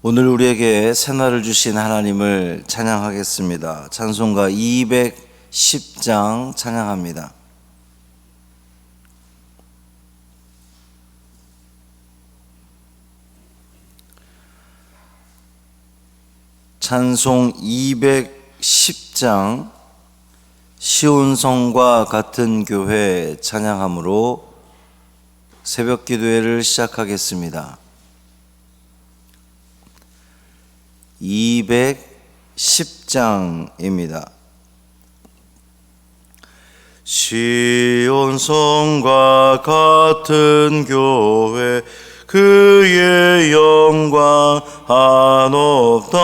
오늘 우리에게 새날을 주신 하나님을 찬양하겠습니다. 찬송가 210장 찬양합니다. 찬송 210장 시온성과 같은 교회 찬양함으로 새벽 기도회를 시작하겠습니다. 210장입니다. 시온성과 같은 교회 그의 영광 한없다.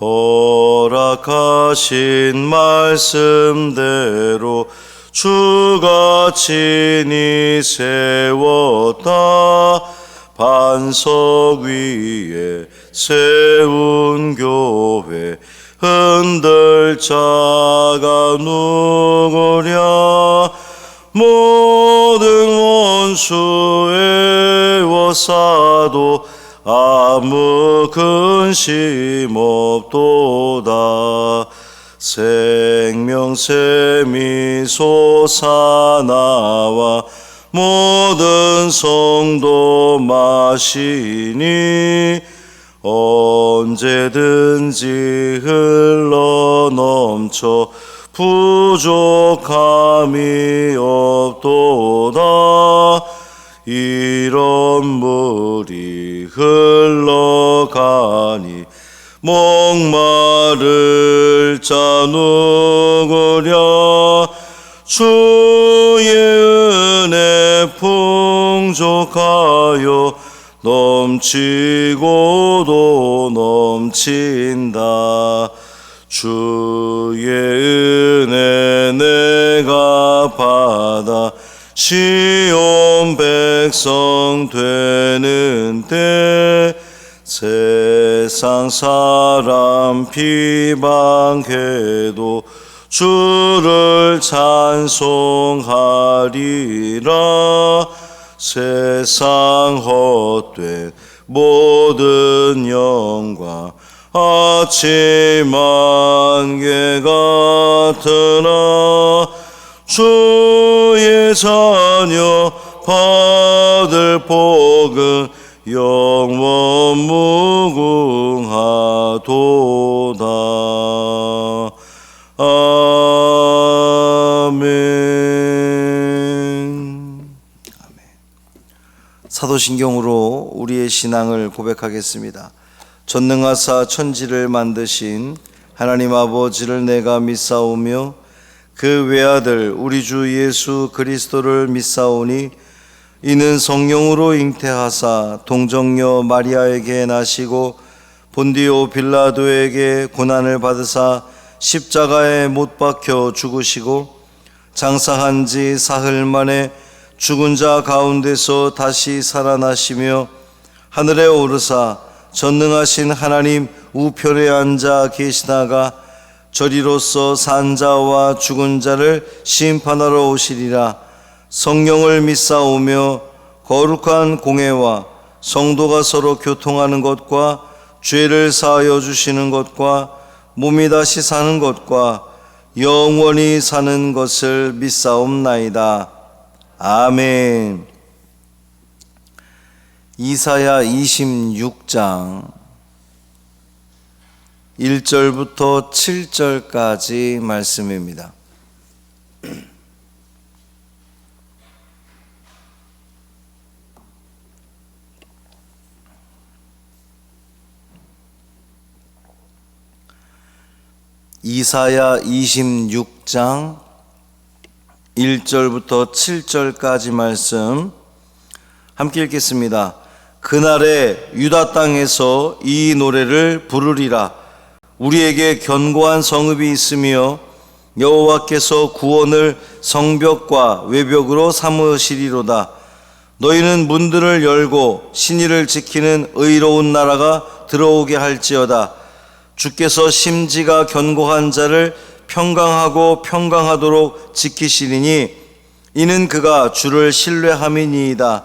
허락하신 말씀대로 주가 친히 세웠다. 반석 위에 세운 교회 흔들 자가 누구랴. 모든 원수 애워싸도 아무 근심 없도다. 생명샘이 솟아나와 모든 성도 마시니 언제든지 흘러넘쳐 부족함이 없도다. 이런 물이 흘러가니 목마를 자 누구랴. 주의 은혜 풍족하여 넘치고도 넘친다. 주의 은혜 내가 받아 시온 백성 되는 때 세상 사람 비방해도 주를 찬송하리라. 세상 헛된 모든 영광 아침 안개 같으나 주의 자녀 받을 복은 영원 무궁하도다. 아멘. 사도신경으로 우리의 신앙을 고백하겠습니다. 전능하사 천지를 만드신 하나님 아버지를 내가 믿사오며 그 외아들 우리 주 예수 그리스도를 믿사오니 이는 성령으로 잉태하사 동정녀 마리아에게 나시고 본디오 빌라도에게 고난을 받으사 십자가에 못 박혀 죽으시고 장사한 지 사흘 만에 죽은 자 가운데서 다시 살아나시며 하늘에 오르사 전능하신 하나님 우편에 앉아 계시다가 저리로서 산 자와 죽은 자를 심판하러 오시리라. 성령을 믿사오며 거룩한 공회와 성도가 서로 교통하는 것과 죄를 사하여 주시는 것과 몸이 다시 사는 것과 영원히 사는 것을 믿사옵나이다. 아멘. 이사야 26장 1절부터 7절까지 말씀입니다. 이사야 26장 1절부터 7절까지 말씀 함께 읽겠습니다. 그날에 유다 땅에서 이 노래를 부르리라. 우리에게 견고한 성읍이 있으며 여호와께서 구원을 성벽과 외벽으로 삼으시리로다. 너희는 문들을 열고 신의를 지키는 의로운 나라가 들어오게 할지어다. 주께서 심지가 견고한 자를 평강하고 평강하도록 지키시리니 이는 그가 주를 신뢰함이니이다.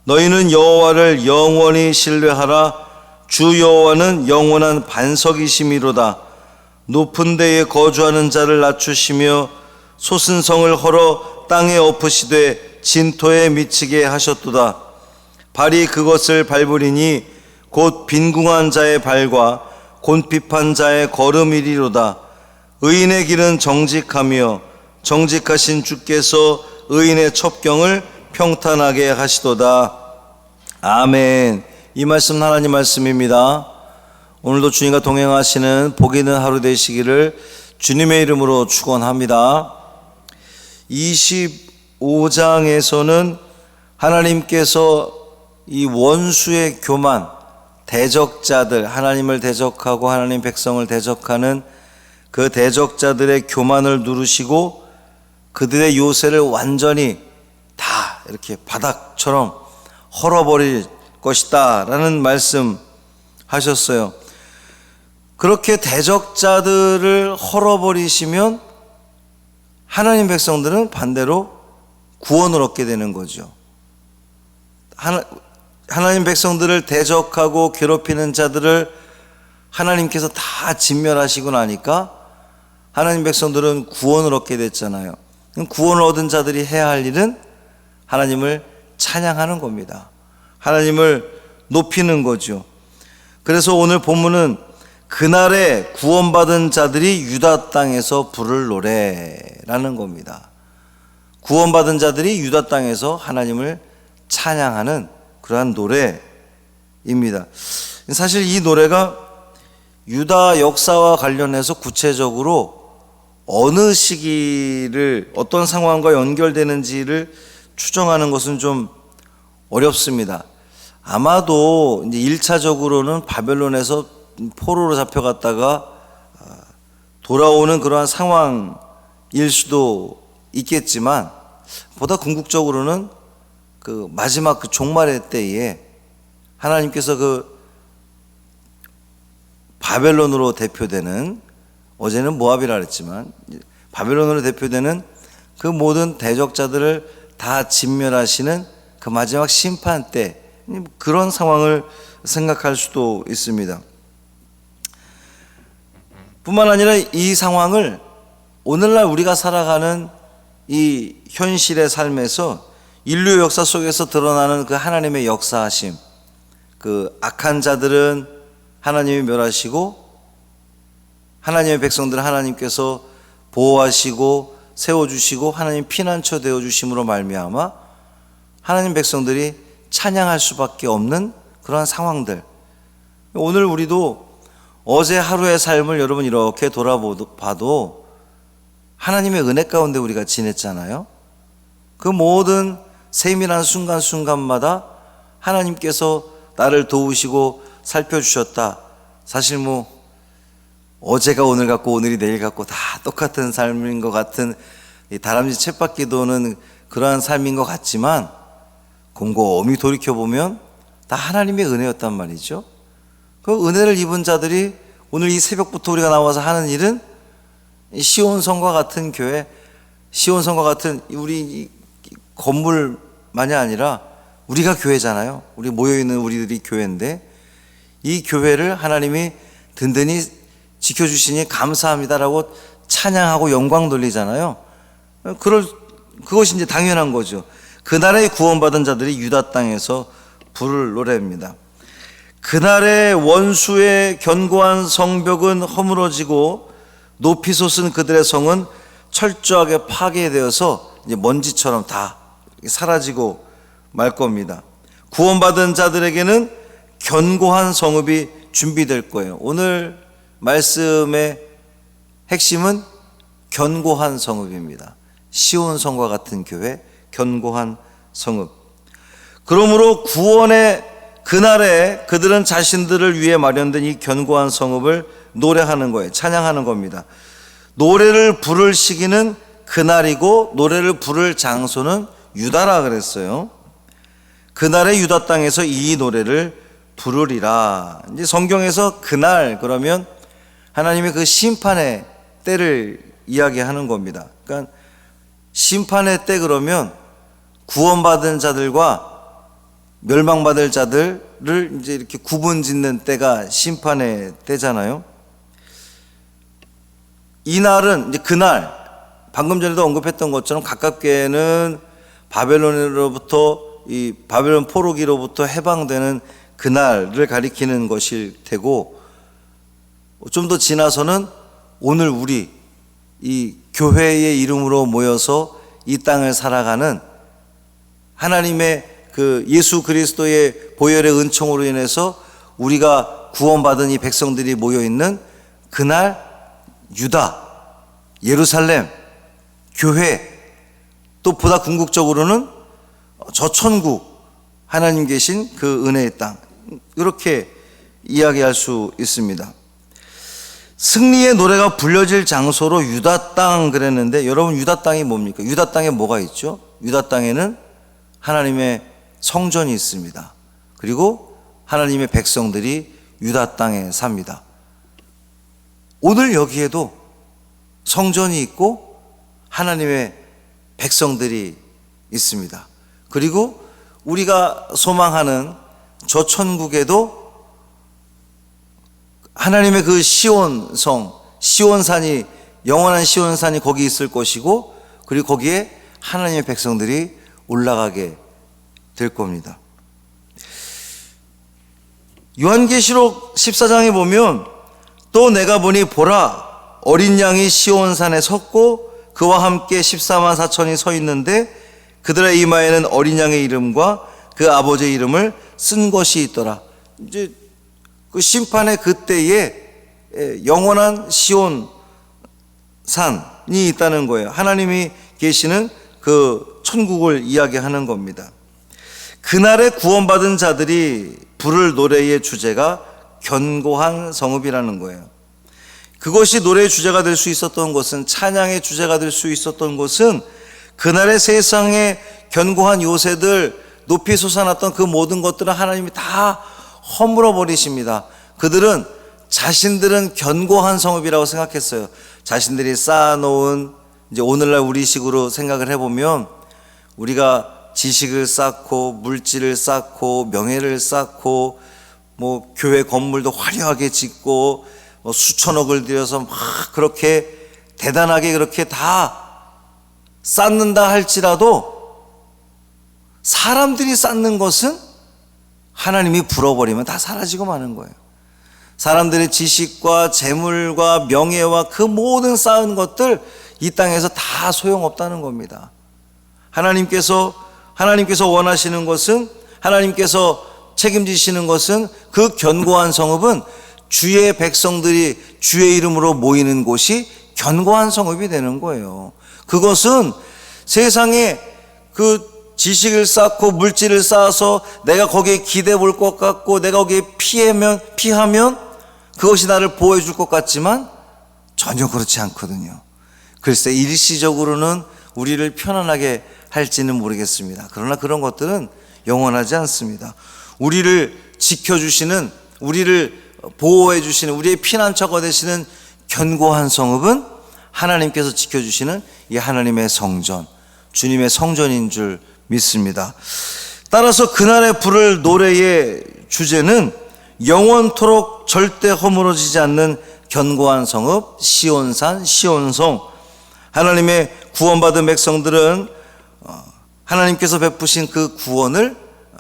너희는 여호와를 영원히 신뢰하라. 주 여호와는 영원한 반석이심이로다. 높은 데에 거주하는 자를 낮추시며 솟은 성을 헐어 땅에 엎으시되 진토에 미치게 하셨도다. 발이 그것을 밟으리니 곧 빈궁한 자의 발과 곤핍한 자의 걸음이리로다. 의인의 길은 정직하며 정직하신 주께서 의인의 첩경을 평탄하게 하시도다. 아멘. 이 말씀 하나님 말씀입니다. 오늘도 주님과 동행하시는 복 있는 하루 되시기를 주님의 이름으로 축원합니다. 25장에서는 하나님께서 이 원수의 교만, 대적자들, 하나님을 대적하고 하나님 백성을 대적하는 그 대적자들의 교만을 누르시고 그들의 요새를 완전히 다 이렇게 바닥처럼 헐어버릴 것이다 라는 말씀 하셨어요. 그렇게 대적자들을 헐어버리시면 하나님 백성들은 반대로 구원을 얻게 되는 거죠. 하나님 백성들을 대적하고 괴롭히는 자들을 하나님께서 다 진멸하시고 나니까 하나님 백성들은 구원을 얻게 됐잖아요. 구원을 얻은 자들이 해야 할 일은 하나님을 찬양하는 겁니다. 하나님을 높이는 거죠. 그래서 오늘 본문은 그날에 구원받은 자들이 유다 땅에서 부를 노래라는 겁니다. 구원받은 자들이 유다 땅에서 하나님을 찬양하는 그러한 노래입니다. 사실 이 노래가 유다 역사와 관련해서 구체적으로 어느 시기를 어떤 상황과 연결되는지를 추정하는 것은 좀 어렵습니다. 아마도 이제 1차적으로는 바벨론에서 포로로 잡혀갔다가 돌아오는 그러한 상황일 수도 있겠지만 보다 궁극적으로는 그 마지막 그 종말의 때에 하나님께서 그 바벨론으로 대표되는, 어제는 모압이라 그랬지만 바벨론으로 대표되는 그 모든 대적자들을 다 진멸하시는 그 마지막 심판 때, 그런 상황을 생각할 수도 있습니다. 뿐만 아니라 이 상황을 오늘날 우리가 살아가는 이 현실의 삶에서 인류 역사 속에서 드러나는 그 하나님의 역사하심, 그 악한 자들은 하나님이 멸하시고 하나님의 백성들은 하나님께서 보호하시고 세워주시고 하나님 피난처 되어주심으로 말미암아 하나님 백성들이 찬양할 수밖에 없는 그러한 상황들. 오늘 우리도 어제 하루의 삶을 여러분 이렇게 돌아봐도 하나님의 은혜 가운데 우리가 지냈잖아요. 그 모든 세밀한 순간순간마다 하나님께서 나를 도우시고 살펴주셨다. 사실 뭐 어제가 오늘 같고 오늘이 내일 같고 다 똑같은 삶인 것 같은 다람쥐 쳇바퀴 도는 그러한 삶인 것 같지만 곰곰이 돌이켜보면 다 하나님의 은혜였단 말이죠. 그 은혜를 입은 자들이 오늘 이 새벽부터 우리가 나와서 하는 일은 시온성과 같은 교회, 시온성과 같은 우리 건물만이 아니라 우리가 교회잖아요. 우리 모여있는 우리들이 교회인데 이 교회를 하나님이 든든히 지켜주시니 감사합니다라고 찬양하고 영광 돌리잖아요. 그것이 이제 당연한 거죠. 그날에 구원받은 자들이 유다 땅에서 부를 노래입니다. 그날의 원수의 견고한 성벽은 허물어지고 높이 솟은 그들의 성은 철저하게 파괴되어서 이제 먼지처럼 다 사라지고 말 겁니다. 구원받은 자들에게는 견고한 성읍이 준비될 거예요. 오늘 말씀의 핵심은 견고한 성읍입니다. 시온성과 같은 교회, 견고한 성읍. 그러므로 구원의 그날에 그들은 자신들을 위해 마련된 이 견고한 성읍을 노래하는 거예요. 찬양하는 겁니다. 노래를 부를 시기는 그날이고 노래를 부를 장소는 유다라 그랬어요. 그날의 유다 땅에서 이 노래를 부르리라. 이제 성경에서 그날 그러면 하나님의 그 심판의 때를 이야기하는 겁니다. 그러니까 심판의 때 그러면 구원받은 자들과 멸망받을 자들, 이제 이렇게 구분 짓는 때가 심판의 때잖아요. 이날은 이제 그날, 방금 전에도 언급했던 것처럼 가깝게는 바벨론으로부터, 이 바벨론 포로기로부터 해방되는 그날을 가리키는 것일 테고, 좀 더 지나서는 오늘 우리 이 교회의 이름으로 모여서 이 땅을 살아가는 하나님의 그 예수 그리스도의 보혈의 은총으로 인해서 우리가 구원받은 이 백성들이 모여 있는 그날 유다, 예루살렘, 교회, 또 보다 궁극적으로는 저 천국, 하나님 계신 그 은혜의 땅, 이렇게 이야기할 수 있습니다. 승리의 노래가 불려질 장소로 유다 땅 그랬는데, 여러분 유다 땅이 뭡니까? 유다 땅에 뭐가 있죠? 유다 땅에는 하나님의 성전이 있습니다. 그리고 하나님의 백성들이 유다 땅에 삽니다. 오늘 여기에도 성전이 있고 하나님의 백성들이 있습니다. 그리고 우리가 소망하는 저 천국에도 하나님의 그 시온성, 시온산이, 영원한 시온산이 거기 있을 것이고, 그리고 거기에 하나님의 백성들이 올라가게 될 겁니다. 요한계시록 14장에 보면, 또 내가 보니 보라, 어린 양이 시온산에 섰고 그와 함께 14만 4천이 서 있는데 그들의 이마에는 어린 양의 이름과 그 아버지의 이름을 쓴 것이 있더라. 이제 그 심판의 그때에 영원한 시온산이 있다는 거예요. 하나님이 계시는 그 천국을 이야기하는 겁니다. 그날에 구원받은 자들이 부를 노래의 주제가 견고한 성읍이라는 거예요. 그것이 노래의 주제가 될 수 있었던 것은, 찬양의 주제가 될 수 있었던 것은, 그날의 세상의 견고한 요새들, 높이 솟아났던 그 모든 것들은 하나님이 다 허물어 버리십니다. 그들은 자신들은 견고한 성읍이라고 생각했어요. 자신들이 쌓아놓은, 이제 오늘날 우리식으로 생각을 해보면, 우리가 지식을 쌓고 물질을 쌓고 명예를 쌓고 뭐 교회 건물도 화려하게 짓고 수천억을 들여서 막 그렇게 대단하게 그렇게 다 쌓는다 할지라도, 사람들이 쌓는 것은 하나님이 불어버리면 다 사라지고 마는 거예요. 사람들의 지식과 재물과 명예와 그 모든 쌓은 것들, 이 땅에서 다 소용없다는 겁니다. 하나님께서 원하시는 것은, 하나님께서 책임지시는 것은, 그 견고한 성읍은 주의 백성들이 주의 이름으로 모이는 곳이 견고한 성읍이 되는 거예요. 그것은 세상에 그 지식을 쌓고 물질을 쌓아서 내가 거기에 기대 볼 것 같고, 내가 거기에 피하면 그것이 나를 보호해 줄 것 같지만 전혀 그렇지 않거든요. 글쎄, 일시적으로는 우리를 편안하게 할지는 모르겠습니다. 그러나 그런 것들은 영원하지 않습니다. 우리를 지켜주시는, 우리를 보호해 주시는, 우리의 피난처가 되시는 견고한 성읍은 하나님께서 지켜주시는 이 하나님의 성전, 주님의 성전인 줄 믿습니다. 따라서 그날의 부를 노래의 주제는 영원토록 절대 허물어지지 않는 견고한 성읍, 시온산, 시온성. 하나님의 구원받은 백성들은 하나님께서 베푸신 그 구원을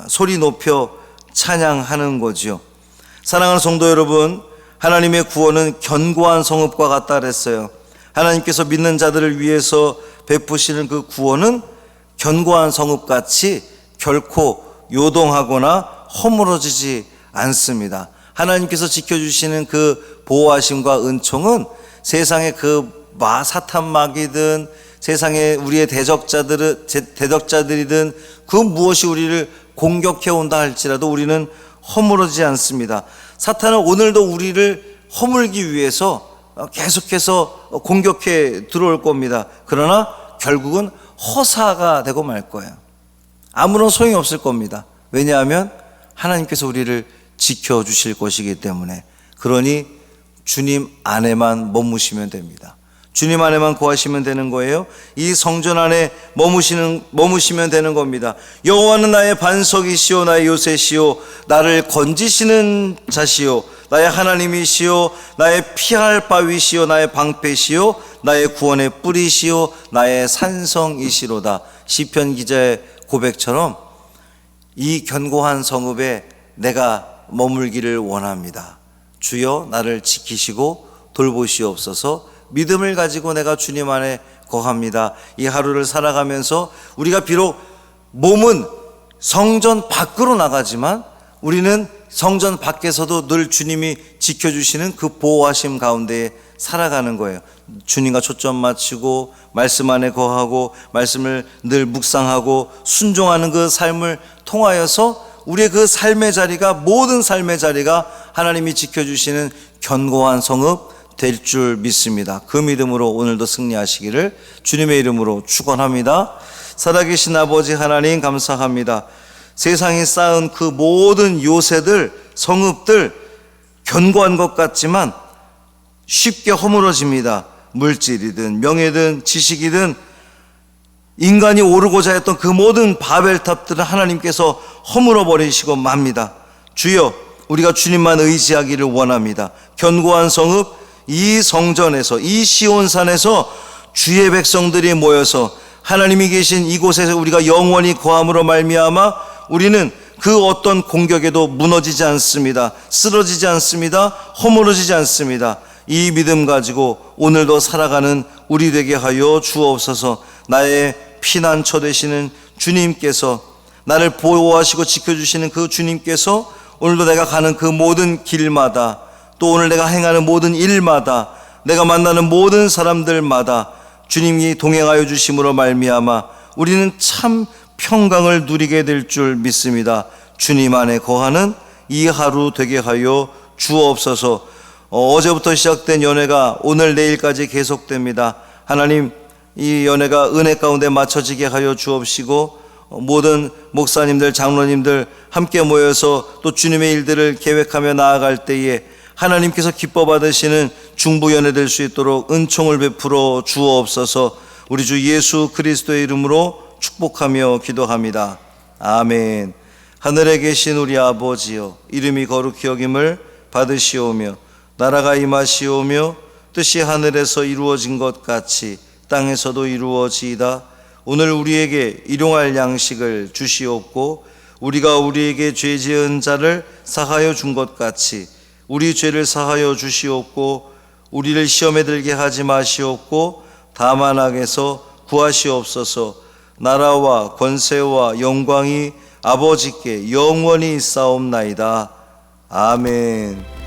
소리 높여 찬양하는 거죠. 사랑하는 성도 여러분, 하나님의 구원은 견고한 성읍과 같다 그랬어요. 하나님께서 믿는 자들을 위해서 베푸시는 그 구원은 견고한 성읍같이 결코 요동하거나 허물어지지 않습니다. 하나님께서 지켜주시는 그 보호하심과 은총은 세상의 그 사탄 마귀든 세상의 우리의 대적자들이든 그 무엇이 우리를 공격해 온다 할지라도 우리는 허물어지지 않습니다. 사탄은 오늘도 우리를 허물기 위해서 계속해서 공격해 들어올 겁니다. 그러나 결국은 허사가 되고 말 거예요. 아무런 소용이 없을 겁니다. 왜냐하면 하나님께서 우리를 지켜주실 것이기 때문에. 그러니 주님 안에만 머무시면 됩니다. 주님 안에만 거하시면 되는 거예요. 이 성전 안에 머무시면 되는 겁니다. 여호와는 나의 반석이시오 나의 요새시오 나를 건지시는 자시오 나의 하나님이시오 나의 피할 바위시오 나의 방패시오 나의 구원의 뿌리시오 나의 산성이시로다. 시편 기자의 고백처럼 이 견고한 성읍에 내가 머물기를 원합니다. 주여 나를 지키시고 돌보시옵소서. 믿음을 가지고 내가 주님 안에 거합니다. 이 하루를 살아가면서 우리가 비록 몸은 성전 밖으로 나가지만 우리는 성전 밖에서도 늘 주님이 지켜주시는 그 보호하심 가운데 살아가는 거예요. 주님과 초점 맞추고 말씀 안에 거하고 말씀을 늘 묵상하고 순종하는 그 삶을 통하여서 우리의 그 삶의 자리가 모든 삶의 자리가 하나님이 지켜주시는 견고한 성읍 될 줄 믿습니다. 그 믿음으로 오늘도 승리하시기를 주님의 이름으로 축원합니다. 살아계신 아버지 하나님 감사합니다. 세상이 쌓은 그 모든 요새들, 성읍들 견고한 것 같지만 쉽게 허물어집니다. 물질이든 명예든 지식이든 인간이 오르고자 했던 그 모든 바벨탑들은 하나님께서 허물어 버리시고 맙니다. 주여 우리가 주님만 의지하기를 원합니다. 견고한 성읍 이 성전에서 이 시온산에서 주의 백성들이 모여서 하나님이 계신 이곳에서 우리가 영원히 거함으로 말미암아 우리는 그 어떤 공격에도 무너지지 않습니다. 쓰러지지 않습니다. 허물어지지 않습니다. 이 믿음 가지고 오늘도 살아가는 우리 되게 하여 주옵소서. 나의 피난처 되시는 주님께서 나를 보호하시고 지켜주시는 그 주님께서 오늘도 내가 가는 그 모든 길마다 또 오늘 내가 행하는 모든 일마다 내가 만나는 모든 사람들마다 주님이 동행하여 주심으로 말미암아 우리는 참 평강을 누리게 될 줄 믿습니다. 주님 안에 거하는 이 하루 되게 하여 주옵소서. 어제부터 시작된 연회가 오늘 내일까지 계속됩니다. 하나님 이 연회가 은혜 가운데 맞춰지게 하여 주옵시고 모든 목사님들 장로님들 함께 모여서 또 주님의 일들을 계획하며 나아갈 때에 하나님께서 기뻐 받으시는 중보연회 될 수 있도록 은총을 베풀어 주옵소서. 우리 주 예수 그리스도의 이름으로 축복하며 기도합니다. 아멘. 하늘에 계신 우리 아버지여 이름이 거룩히 여김을 받으시오며 나라가 임하시오며 뜻이 하늘에서 이루어진 것 같이 땅에서도 이루어지이다. 오늘 우리에게 일용할 양식을 주시옵고 우리가 우리에게 죄 지은 자를 사하여 준 것 같이 우리 죄를 사하여 주시옵고 우리를 시험에 들게 하지 마시옵고 다만 악에서 구하시옵소서. 나라와 권세와 영광이 아버지께 영원히 있사옵나이다. 아멘.